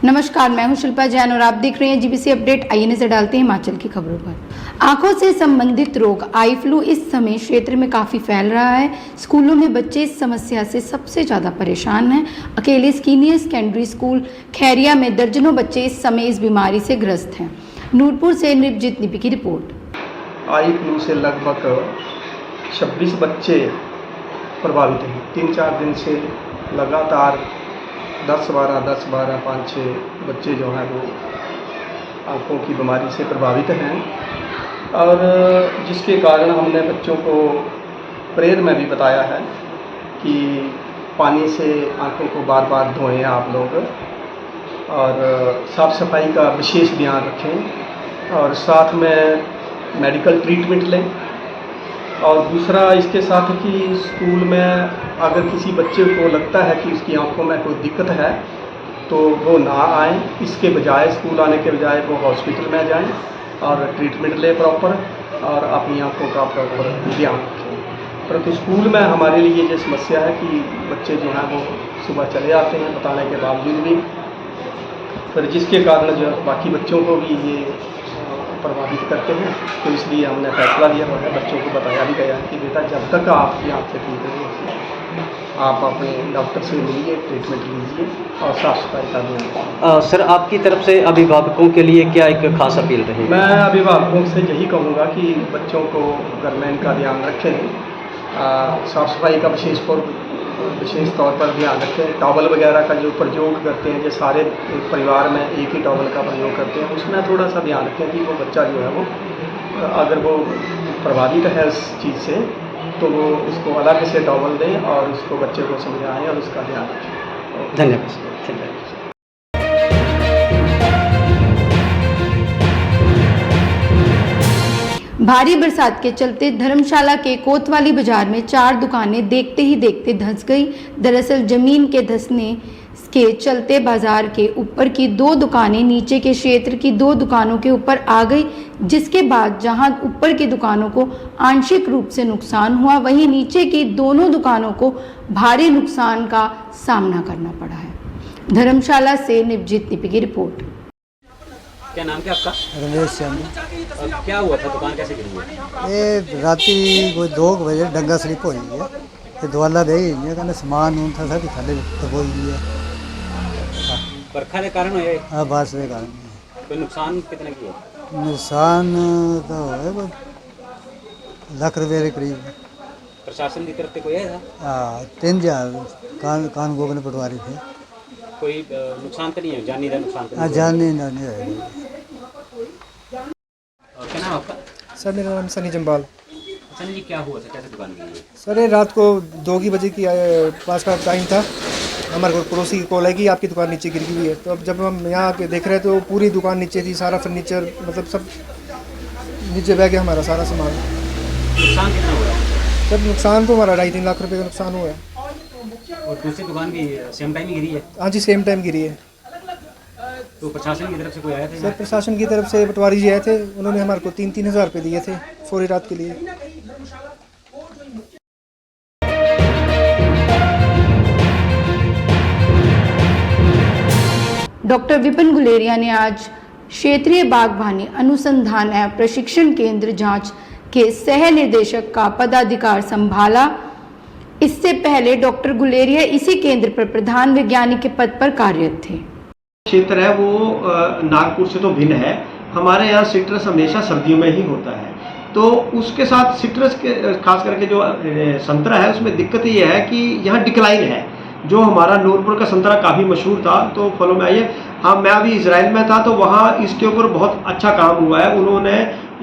नमस्कार, मैं हूं शिल्पा जैन और आप देख रहे हैं जीबीसी अपडेट। आइए नजर डालते हैं हिमाचल की खबरों पर। आंखों से संबंधित रोग आई फ्लू इस समय क्षेत्र में काफी फैल रहा है। स्कूलों में बच्चे इस समस्या से सबसे ज्यादा परेशान हैं। अकेले सीनियर सेकेंडरी स्कूल खैरिया में दर्जनों बच्चे इस समय इस बीमारी से ग्रस्त हैं। नूरपुर से नृपजीत निपी की रिपोर्ट। आई फ्लू से लगभग 26 बच्चे प्रभावित हैं। 3-4 दिन से लगातार 10-12, 5-6 बच्चे जो हैं वो आँखों की बीमारी से प्रभावित हैं, और जिसके कारण हमने बच्चों को प्रेयर में भी बताया है कि पानी से आँखों को बार बार धोएं आप लोग, और साफ़ सफाई का विशेष ध्यान रखें, और साथ में मेडिकल ट्रीटमेंट लें। और दूसरा इसके साथ कि स्कूल में अगर किसी बच्चे को लगता है कि उसकी आंखों में कोई दिक्कत है तो वो ना आए, इसके बजाय स्कूल आने के बजाय वो हॉस्पिटल में जाएं और ट्रीटमेंट लें प्रॉपर, और अपनी आंखों का प्रॉपर ध्यान रखें। परंतु स्कूल में हमारे लिए ये समस्या है कि बच्चे जो हैं वो सुबह चले आते हैं बताने के बावजूद भी, फिर जिसके कारण जो बाकी बच्चों को भी ये प्रभावित करते हैं। तो इसलिए हमने फैसला लिया हुआ है, बच्चों को बताया भी गया है कि बेटा जब तक आपकी आँख से ठीक नहीं होती आप अपने डॉक्टर से मिलिए, ट्रीटमेंट लीजिए और साफ़ सफाई का ध्यान रखें। सर, आपकी तरफ से अभिभावकों के लिए क्या एक खास अपील रही? मैं अभिभावकों से यही कहूँगा कि बच्चों को घर में इनका ध्यान रखें, साफ़ सफाई का विशेष तौर पर ध्यान रखें। टॉवल वगैरह का जो प्रयोग करते हैं, जो सारे परिवार में एक ही टॉवल का प्रयोग करते हैं, उसमें थोड़ा सा ध्यान रखें कि वो बच्चा जो है वो अगर वो प्रभावित है उस चीज़ से तो वो उसको अलग से टॉवल दें और उसको बच्चे को समझाएं और उसका ध्यान रखें। धन्यवाद। भारी बरसात के चलते धर्मशाला के कोतवाली बाजार में 4 दुकानें देखते ही देखते धंस गई। दरअसल जमीन के धंसने के चलते बाजार के ऊपर की 2 दुकानें नीचे के क्षेत्र की 2 दुकानों के ऊपर आ गई, जिसके बाद जहां ऊपर की दुकानों को आंशिक रूप से नुकसान हुआ, वहीं नीचे की दोनों दुकानों को भारी नुकसान का सामना करना पड़ा है। धर्मशाला से नृपजीत निपी की रिपोर्ट। क्या नाम क्या आपका? रमेश चंद। क्या हुआ था, दुकान कैसे गिरी है? ये राती कोई 2 बजे डंगा स्लिप हो गई है, ये दवाला दे ही नहीं कहने सामान उन था सब थले दबोई गई है। बरखा के कारण हुए? हाँ, बारिश के कारण। कोई नुकसान कितने की है? नुकसान तो है कोई लाख रुपये के करीब। प्रशासन की तरफ से कोई है? हाँ, 3000 कान गोगन पटवारी थे। कोई नुकसान तो नहीं है, जानी नुकसान तो हाँ, जानी नहीं है। क्या नाम आपका? सर मेरा नाम सनी जम्बाल। सनी जी, क्या हुआ था, कैसे दुकान गिरी है? सर ये रात को 2 बजे की पास का टाइम था। हमारे को पड़ोसी की कॉल है कि आपकी दुकान नीचे गिर गई है। तो अब जब हम यहाँ आके देख रहे तो पूरी दुकान नीचे थी, सारा फर्नीचर मतलब सब नीचे बह गया, हमारा सारा सामान। नुकसान कितना हुआ? सर नुकसान तो हमारा 2.5-3 लाख रुपये का नुकसान हुआ है। और दूसरी दुकान की सेम टाइम ही गिरी है? हाँ जी, सेम टाइम गिरी है। तो प्रशासन की तरफ से कोई आया था? सर प्रशासन की तरफ से पटवारी जी आए थे, उन्होंने हमारे को 3-3 हज़ार रुपये दिए थे फौरी रात के लिए। डॉक्टर विपिन गुलेरिया ने आज क्षेत्रीय बागवानी अनुसंधान एवं प्रशिक्षण केंद्र जांच के सह निदेशक का पदाधिकार संभाला। इससे पहले डॉक्टर गुलेरिया इसी केंद्र पर प्रधान वैज्ञानिक के पद पर कार्यरत थे। क्षेत्र है वो नागपुर से तो भिन्न है। हमारे यहाँ सिट्रस हमेशा सर्दियों में ही होता है, तो उसके साथ सिट्रस के खास करके जो संतरा है उसमें दिक्कत ये है कि यहाँ डिक्लाइन है। जो हमारा नूरपुर का संतरा काफ़ी मशहूर था, तो फलों में आइए, हाँ मैं अभी इजराइल में था तो वहाँ इसके ऊपर बहुत अच्छा काम हुआ है। उन्होंने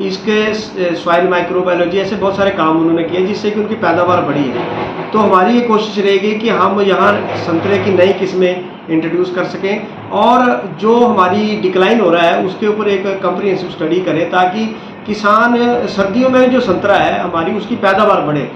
इसके सॉइल माइक्रोबायोलॉजी ऐसे बहुत सारे काम उन्होंने किए जिससे कि उनकी पैदावार बढ़ी है। तो हमारी ये कोशिश रहेगी कि हम यहाँ संतरे की नई किस्में इंट्रोड्यूस कर सकें और जो हमारी डिक्लाइन हो रहा है उसके ऊपर एक कम्प्रिहेंसिव स्टडी करें ताकि किसान सर्दियों में जो संतरा है हमारी उसकी पैदावार बढ़े।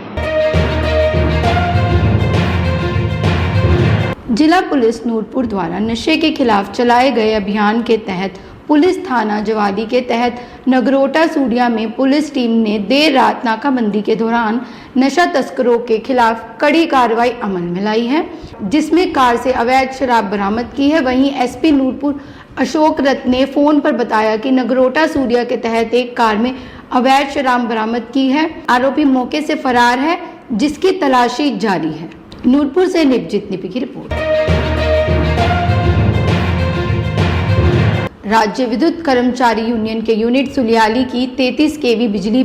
जिला पुलिस नूरपुर द्वारा नशे के खिलाफ चलाए गए अभियान के तहत पुलिस थाना जवाली के तहत नगरोटा सूडिया में पुलिस टीम ने देर रात नाकाबंदी के दौरान नशा तस्करों के खिलाफ कड़ी कार्रवाई अमल में लाई है, जिसमें कार से अवैध शराब बरामद की है। वहीं एसपी नूरपुर अशोक रथ ने फोन पर बताया कि नगरोटा सूडिया के तहत एक कार में अवैध शराब बरामद की है। आरोपी मौके से फरार है, जिसकी तलाशी जारी है। नूरपुर से निपजीत निपी की रिपोर्ट। राज्य विद्युत कर्मचारी यूनियन के यूनिट सुलियाली की 33 केवी बिजली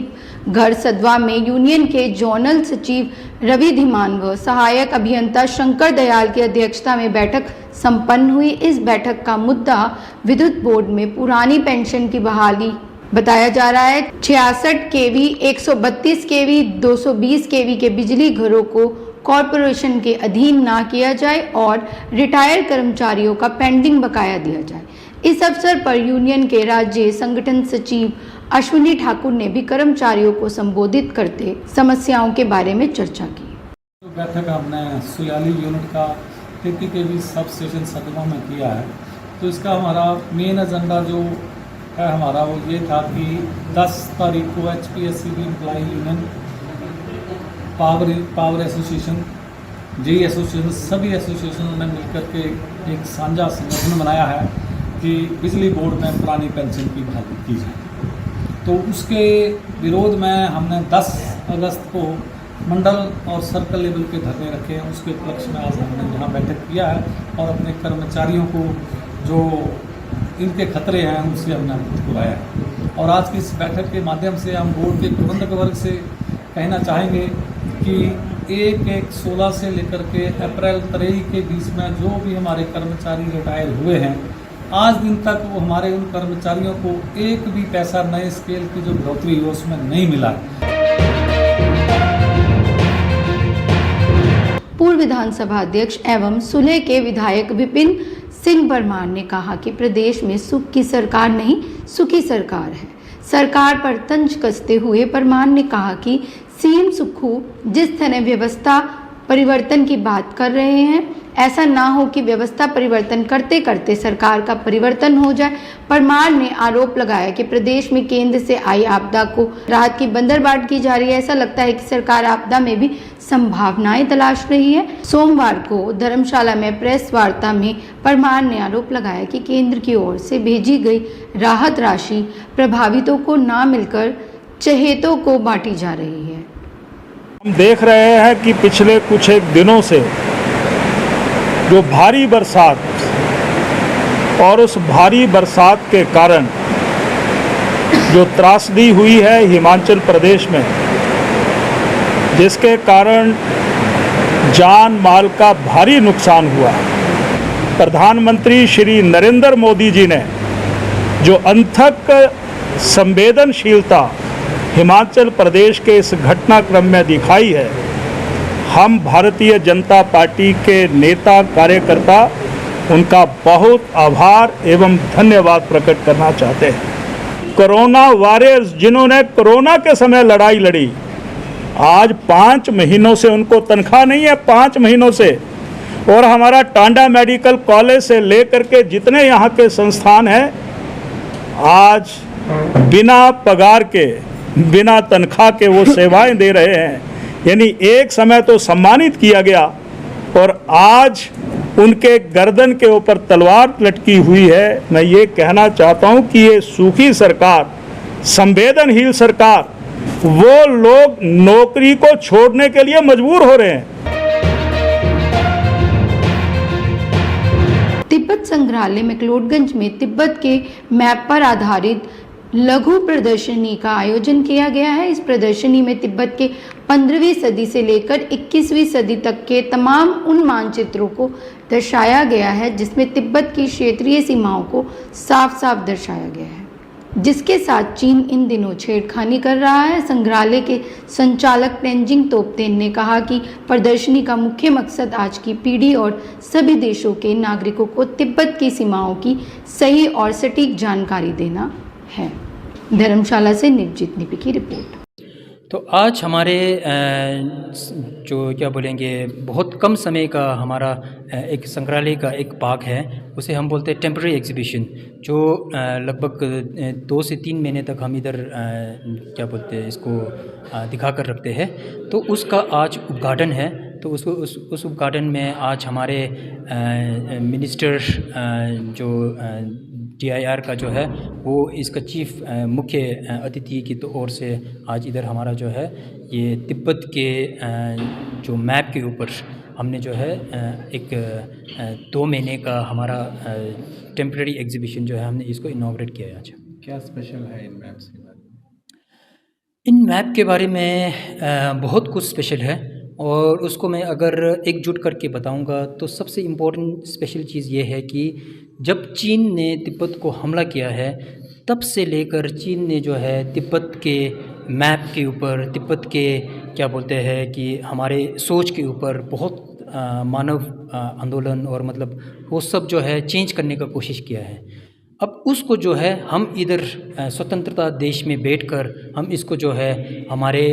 घर सदवा में यूनियन के जोनल सचिव रवि धीमान व सहायक अभियंता शंकर दयाल की अध्यक्षता में बैठक संपन्न हुई। इस बैठक का मुद्दा विद्युत बोर्ड में पुरानी पेंशन की बहाली बताया जा रहा है। 66 केवी, 132 केवी, 220 केवी के बिजली घरों को कॉरपोरेशन के अधीन ना किया जाए और रिटायर्ड कर्मचारियों का पेंडिंग बकाया दिया जाए। इस अवसर पर यूनियन के राज्य संगठन सचिव अश्विनी ठाकुर ने भी कर्मचारियों को संबोधित करते समस्याओं के बारे में चर्चा की। बैठक हमने सुयाली यूनिट का 33 केवी सब स्टेशन सदमा में किया है। तो इसका हमारा मेन एजेंडा जो है हमारा वो ये था कि 10 तारीख को HPSCB employ union, power association, JE association, सभी एसोसिएशनों ने मिलकर के एक साझा संगठन बनाया है कि बिजली बोर्ड में पुरानी पेंशन की बहाली की जाए। तो उसके विरोध में हमने 10 अगस्त को मंडल और सर्कल लेवल के धरने रखे हैं। उसके उपलक्ष्य में आज हमने यहाँ बैठक किया है और अपने कर्मचारियों को जो इनके खतरे हैं उनसे हमने अवगत करवाया है। और आज की इस बैठक के माध्यम से हम बोर्ड के प्रबंधक वर्ग से कहना चाहेंगे कि 1/1/16 से लेकर के अप्रैल 23 के बीच में जो भी हमारे कर्मचारी रिटायर हुए हैं, आज दिन तक वो हमारे उन कर्मचारियों को एक भी पैसा नए स्केल की जो बढ़ोतरी हो उसमें नहीं मिला। पूर्व विधानसभा अध्यक्ष एवं सुलह के विधायक विपिन सिंह परमार ने कहा कि प्रदेश में सुख की सरकार नहीं, सुखी सरकार है। सरकार पर तंज कसते हुए परमार ने कहा कि सीएम सुक्खू जिस तरह व्यवस्था परिवर्तन की बात कर रहे हैं, ऐसा ना हो कि व्यवस्था परिवर्तन करते करते सरकार का परिवर्तन हो जाए। परमार ने आरोप लगाया कि प्रदेश में केंद्र से आई आपदा को राहत की बंदरबाट की जा रही है। ऐसा लगता है कि सरकार आपदा में भी संभावनाएं तलाश रही है। सोमवार को धर्मशाला में प्रेस वार्ता में परमार ने आरोप लगाया कि केंद्र की ओर से भेजी गई राहत राशि प्रभावितों को ना मिलकर चहेतों को बांटी जा रही है। हम देख रहे हैं कि पिछले कुछ एक दिनों से जो भारी बरसात और उस भारी बरसात के कारण जो त्रासदी हुई है हिमाचल प्रदेश में, जिसके कारण जान माल का भारी नुकसान हुआ, प्रधानमंत्री श्री नरेंद्र मोदी जी ने जो अथक संवेदनशीलता हिमाचल प्रदेश के इस घटनाक्रम में दिखाई है, हम भारतीय जनता पार्टी के नेता कार्यकर्ता उनका बहुत आभार एवं धन्यवाद प्रकट करना चाहते हैं। कोरोना वॉरियर्स जिन्होंने कोरोना के समय लड़ाई लड़ी, आज 5 महीनों से उनको तनख्वाह नहीं है, 5 महीनों से। और हमारा टांडा मेडिकल कॉलेज से लेकर के जितने यहाँ के संस्थान हैं, आज बिना पगार के, बिना तनख्वाह के वो सेवाएं दे रहे हैं। यानी एक समय तो सम्मानित किया गया और आज उनके गर्दन के ऊपर तलवार लटकी हुई है। मैं ये कहना चाहता हूँ कि ये सूखी सरकार, संवेदनहीन सरकार, वो लोग नौकरी को छोड़ने के लिए मजबूर हो रहे हैं। तिब्बत संग्रहालय मैक्लोडगंज में तिब्बत के मैप पर आधारित लघु प्रदर्शनी का आयोजन किया गया है। इस प्रदर्शनी में तिब्बत के 15वीं सदी से लेकर 21वीं सदी तक के तमाम उन मानचित्रों को दर्शाया गया है जिसमें तिब्बत की क्षेत्रीय सीमाओं को साफ साफ दर्शाया गया है, जिसके साथ चीन इन दिनों छेड़खानी कर रहा है। संग्रहालय के संचालक तेंजिंग तोपतेन ने कहा कि प्रदर्शनी का मुख्य मकसद आज की पीढ़ी और सभी देशों के नागरिकों को तिब्बत की सीमाओं की सही और सटीक जानकारी देना है। धर्मशाला से निपजीत निपी की रिपोर्ट। तो आज हमारे जो क्या बोलेंगे बहुत कम समय का हमारा एक संग्रहालय का एक भाग है, उसे हम बोलते हैं टेम्पररी एग्जीबिशन, जो लगभग 2 से 3 महीने तक हम इधर क्या बोलते हैं इसको दिखा कर रखते हैं। तो उसका आज उद्घाटन है। तो उस उद्घाटन में आज हमारे मिनिस्टर जो DIR का जो है वो इसका चीफ मुख्य अतिथि की ओर से आज इधर हमारा जो है ये तिब्बत के जो मैप के ऊपर हमने जो है एक 2 महीने का हमारा टेम्पररी एग्जीबिशन जो है हमने इसको इनॉग्रेट किया है आज। क्या स्पेशल है इन मैप्स के बारे में? इन मैप के बारे में बहुत कुछ स्पेशल है, और उसको मैं अगर एकजुट करके बताऊंगा तो सबसे इम्पोर्टेंट स्पेशल चीज़ ये है कि जब चीन ने तिब्बत को हमला किया है तब से लेकर चीन ने जो है तिब्बत के मैप के ऊपर, तिब्बत के क्या बोलते हैं कि हमारे सोच के ऊपर बहुत मानव आंदोलन और मतलब वो सब जो है चेंज करने का कोशिश किया है। अब उसको जो है हम इधर स्वतंत्रता देश में बैठकर हम इसको जो है हमारे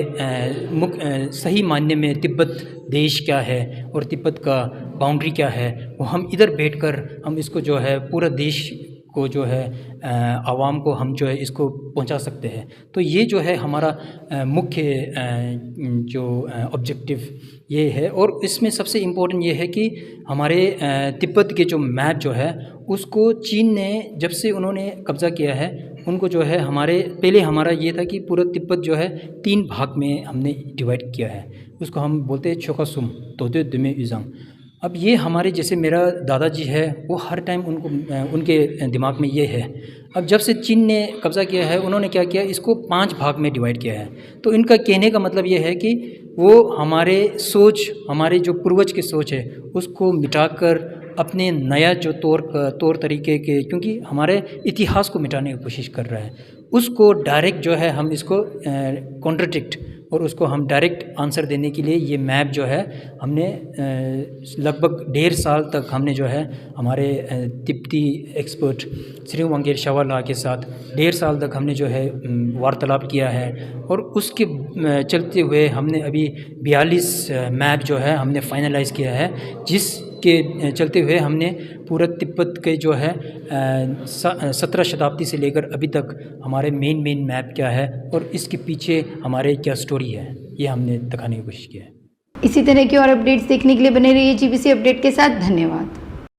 सही मायने में तिब्बत देश क्या है और तिब्बत का बाउंड्री क्या है, वो हम इधर बैठकर हम इसको जो है पूरा देश को जो है आवाम को हम जो है इसको पहुंचा सकते हैं। तो ये जो है हमारा मुख्य जो ऑब्जेक्टिव ये है। और इसमें सबसे इम्पोर्टेंट ये है कि हमारे तिब्बत के जो मैप जो है उसको चीन ने जब से उन्होंने कब्ज़ा किया है, उनको जो है हमारे पहले हमारा ये था कि पूरा तिब्बत जो है 3 भाग में हमने डिवाइड किया है। उसको हम बोलते हैं छोकासुम तोदे दुमे इजांग। अब ये हमारे जैसे मेरा दादाजी है वो हर टाइम उनके दिमाग में ये है। अब जब से चीन ने कब्ज़ा किया है उन्होंने क्या किया, इसको 5 भाग में डिवाइड किया है। तो इनका कहने का मतलब ये है कि वो हमारे सोच, हमारे जो पूर्वज की सोच है उसको मिटाकर अपने नया जो तौर तरीके के, क्योंकि हमारे इतिहास को मिटाने की कोशिश कर रहा है, उसको डायरेक्ट जो है हम इसको कॉन्ट्रडिक्ट और उसको हम डायरेक्ट आंसर देने के लिए ये मैप जो है हमने लगभग 1.5 साल तक हमने जो है हमारे तिब्बती एक्सपर्ट श्री वांगेर शावाला के साथ 1.5 साल तक हमने जो है वार्तालाप किया है। और उसके चलते हुए हमने अभी 42 मैप जो है हमने फाइनलाइज़ किया है, जिसके चलते हुए हमने पूरा तिब्बत के जो है 17 शताब्दी से लेकर अभी तक हमारे मेन मैप क्या है और इसके पीछे हमारे क्या स्टोरी है, ये हमने दिखाने की कोशिश की है। इसी तरह की और अपडेट्स देखने के लिए बने रहिए GBC अपडेट के साथ। धन्यवाद।